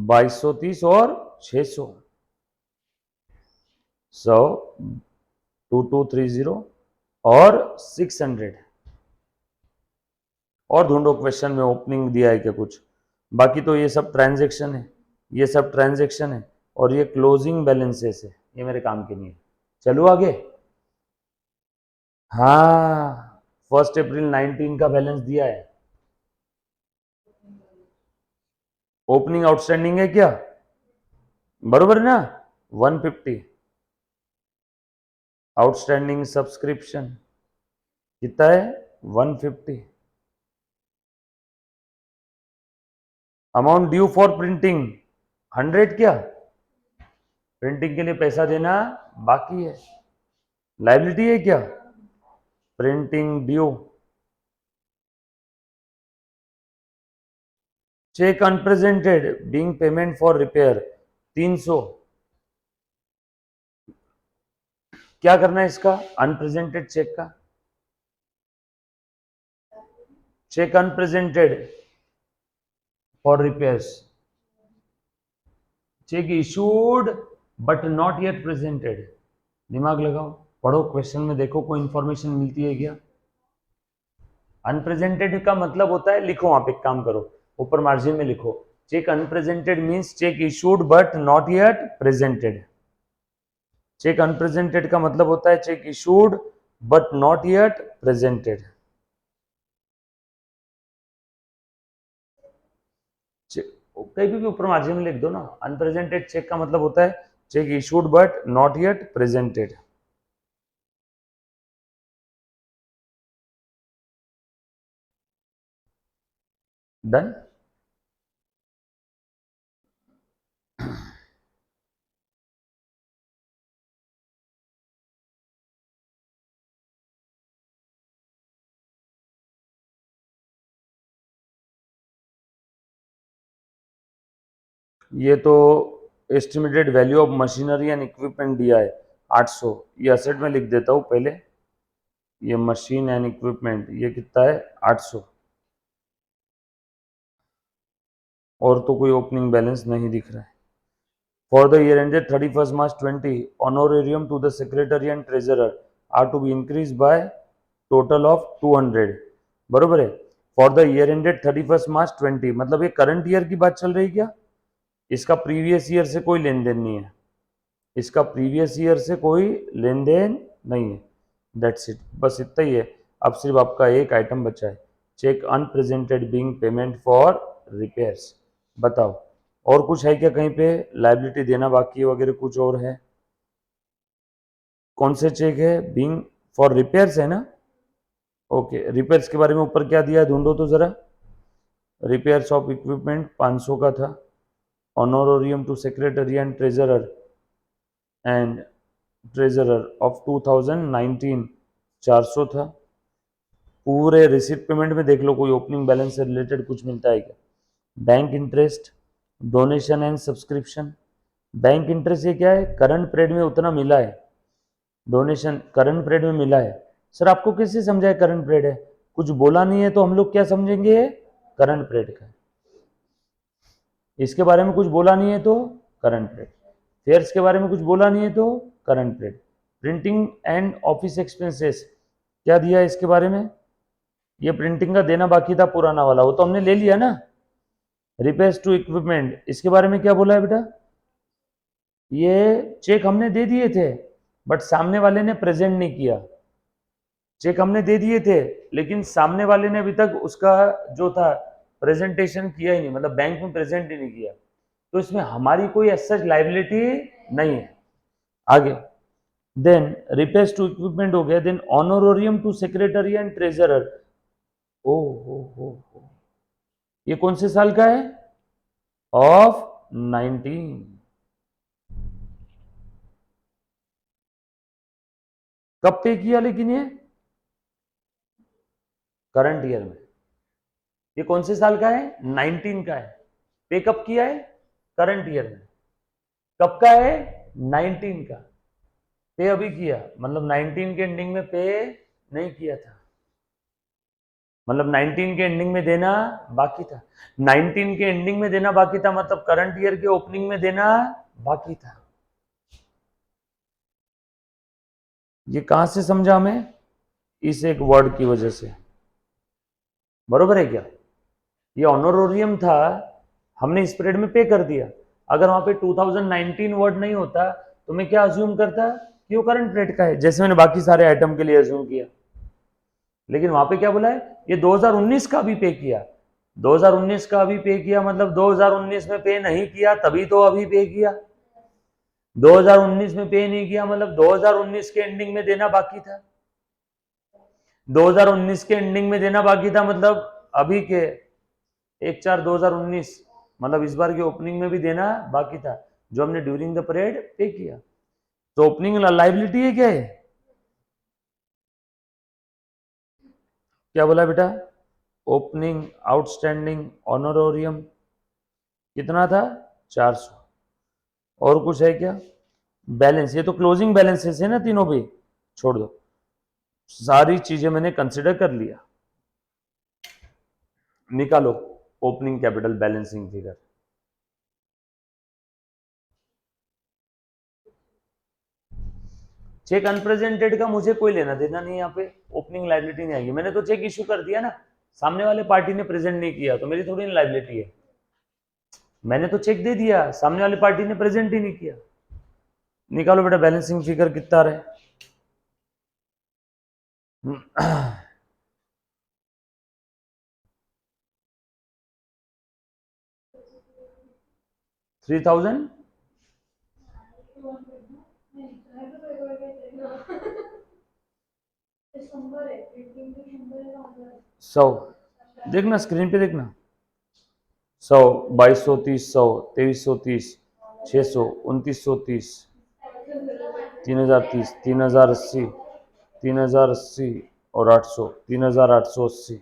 2230 और 600। 100, 2230 और 600। और ढूंढो क्वेश्चन में ओपनिंग दिया है क्या कुछ? बाकी तो ये सब ट्रांजैक्शन है, ये सब ट्रांजैक्शन है, और ये क्लोजिंग बैलेंसेस है, ये मेरे काम के नहीं है। चलो आगे। हाँ, 1 अप्रैल 19 का बैलेंस दिया है। ओपनिंग आउटस्टैंडिंग है क्या? बरोबर है ना? 150। आउटस्टैंडिंग सब्सक्रिप्शन कितना है? 150। अमाउंट ड्यू फॉर प्रिंटिंग 100 क्या? प्रिंटिंग के लिए पैसा देना बाकी है। लायबिलिटी है क्या? Printing due. Cheque unpresented being payment for repair 300। क्या करना है इसका? अनप्रेजेंटेड चेक का, cheque unpresented for repairs, cheque issued but not yet presented. दिमाग लगाओ, पढ़ो क्वेश्चन में देखो कोई इंफॉर्मेशन मिलती है क्या? अनप्रेजेंटेड का मतलब होता है, लिखो वहां पे एक काम करो, ऊपर मार्जिन में लिखो, cheque unpresented means cheque issued but not yet presented. Cheque unpresented का मतलब होता है cheque issued but not yet presented. कहीं भी ऊपर मार्जिन में लिख दो ना, अनप्रेजेंटेड चेक का मतलब होता है cheque issued but not yet presented. Done? ये तो estimated value of machinery and equipment दिया है 800, ये असेट में लिख देता हूं पहले, ये मशीन एंड इक्विपमेंट ये कितना है 800, और तो कोई ओपनिंग बैलेंस नहीं दिख रहा है। For the year ended 31st March 20 honorarium to the secretary and treasurer are to be increase by total of 200, बरोबर है। For the year ended 31st March 20 मतलब ये करंट ईयर की बात चल रही क्या? इसका प्रीवियस ईयर से कोई लेन देन नहीं है, इसका प्रीवियस ईयर से कोई लेन देन नहीं है। दैट्स इट, बस इतना ही है। अब सिर्फ आपका एक आइटम बचा है, cheque unpresented being payment for repairs. बताओ और कुछ है क्या कहीं पे लायबिलिटी देना बाकी है वगैरह कुछ और है? कौन से चेक है? बीइंग फॉर रिपेयर्स है ना? ओके, रिपेयर्स के बारे में ऊपर क्या दिया है ढूंढो तो जरा। रिपेयर्स ऑफ इक्विपमेंट 500 का था, honorarium to secretary and treasurer of 2019 400 था। पूरे रिसिप्ट पेमेंट में देख लो कोई ओपनिंग बैलेंस से रिलेटेड कुछ मिलता है क्या? Bank interest, donation and subscription. Bank interest ये क्या है? करंट पीरियड में उतना मिला है। डोनेशन करंट पीरियड में मिला है। सर आपको कैसे समझाए करंट पीरियड है? कुछ बोला नहीं है तो हम लोग क्या समझेंगे? करंट पीरियड का। इसके बारे में कुछ बोला नहीं है तो करंट पीरियड। फेयर्स के बारे में कुछ बोला नहीं है तो current period. Printing and office expenses क्या दिया है इसके बारे में? ये प्रिंटिंग का देना बाकी था पुराना वाला, वो तो हमने ले लिया ना। रिपेयर्स टू इक्विपमेंट इसके बारे में क्या बोला है बेटा? ये चेक हमने दे दिए थे बट सामने वाले ने प्रेजेंट नहीं किया। चेक हमने दे दिए थे लेकिन सामने वाले ने अभी तक उसका जो था प्रेजेंटेशन किया ही नहीं, मतलब बैंक में प्रेजेंट ही नहीं किया, तो इसमें हमारी कोई सच लाइबिलिटी नहीं है। आगे देन रिपेयर्स टू इक्विपमेंट हो गया, then honorarium to secretary and treasurer. ओ हो, ये कौन से साल का है? ऑफ 19। कब पे किया लेकिन ये? करंट ईयर में। ये कौन से साल का है? 19 का है। पे कब किया है? करंट ईयर में। कब का है? 19 का। पे अभी किया मतलब 19 के एंडिंग में पे नहीं किया था, मतलब 19 के एंडिंग में देना बाकी था। 19 के एंडिंग में देना बाकी था मतलब करंट ईयर के ओपनिंग में देना बाकी था। ये कहां से समझा हमें? इस एक वर्ड की वजह से। बरोबर है क्या? ये ऑनोरोरियम था, हमने इस पीरियड में पे कर दिया। अगर वहां पे 2019 वर्ड नहीं होता तो मैं क्या अज्यूम करता कि वो करंट पीरियड का है, जैसे मैंने बाकी सारे आइटम के लिए अज्यूम किया। लेकिन वहां पे क्या बोला है? ये 2019 का भी पे किया। 2019 का अभी पे किया मतलब 2019 में पे नहीं किया तभी तो अभी पे किया। 2019 में पे नहीं किया मतलब 2019 के एंडिंग में देना बाकी था। 2019 के एंडिंग में देना बाकी था मतलब अभी के 1/4/2019 मतलब इस बार के ओपनिंग में भी देना बाकी था, जो हमने ड्यूरिंग द पीरियड पे किया। तो ओपनिंग लाइबिलिटी है क्या है? क्या बोला बेटा? ओपनिंग आउटस्टैंडिंग ऑनरोरियम कितना था? 400। और कुछ है क्या? बैलेंस, ये तो क्लोजिंग बैलेंसेस है ना तीनों भी, छोड़ दो, सारी चीजें मैंने कंसिडर कर लिया। निकालो opening capital balancing figure. Cheque unpresented का मुझे कोई लेना देना नहीं, यहाँ पे ओपनिंग लाइबिलिटी नहीं आएगी। मैंने तो चेक इशू कर दिया ना, सामने वाले पार्टी ने प्रेजेंट नहीं किया तो मेरी थोड़ी लाइबिलिटी है। मैंने तो चेक दे दिया, सामने वाली पार्टी ने प्रेजेंट ही नहीं किया। निकालो बेटा बैलेंसिंग फिगर कितना रहे। 3000 100, देखना स्क्रीन पे देखना। 100, 2230, 100, 2330, 600, 2930, 3030, 3080, 3080 और 800, 3880।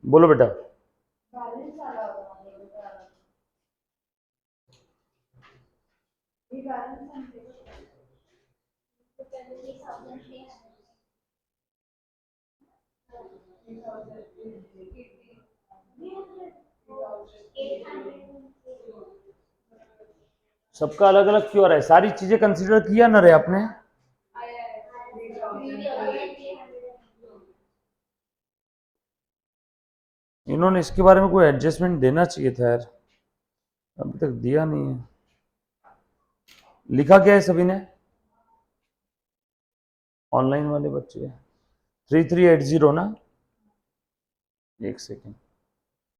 बोलो बेटा। सबका अलग अलग क्यों आ रहा है? सारी चीजें कंसीडर किया ना रे आपने? इन्होंने इसके बारे में कोई एडजस्टमेंट देना चाहिए था यार, अभी तक दिया नहीं है। लिखा क्या है सभी ने? ऑनलाइन वाले बच्चे 3380 ना, एक सेकेंड।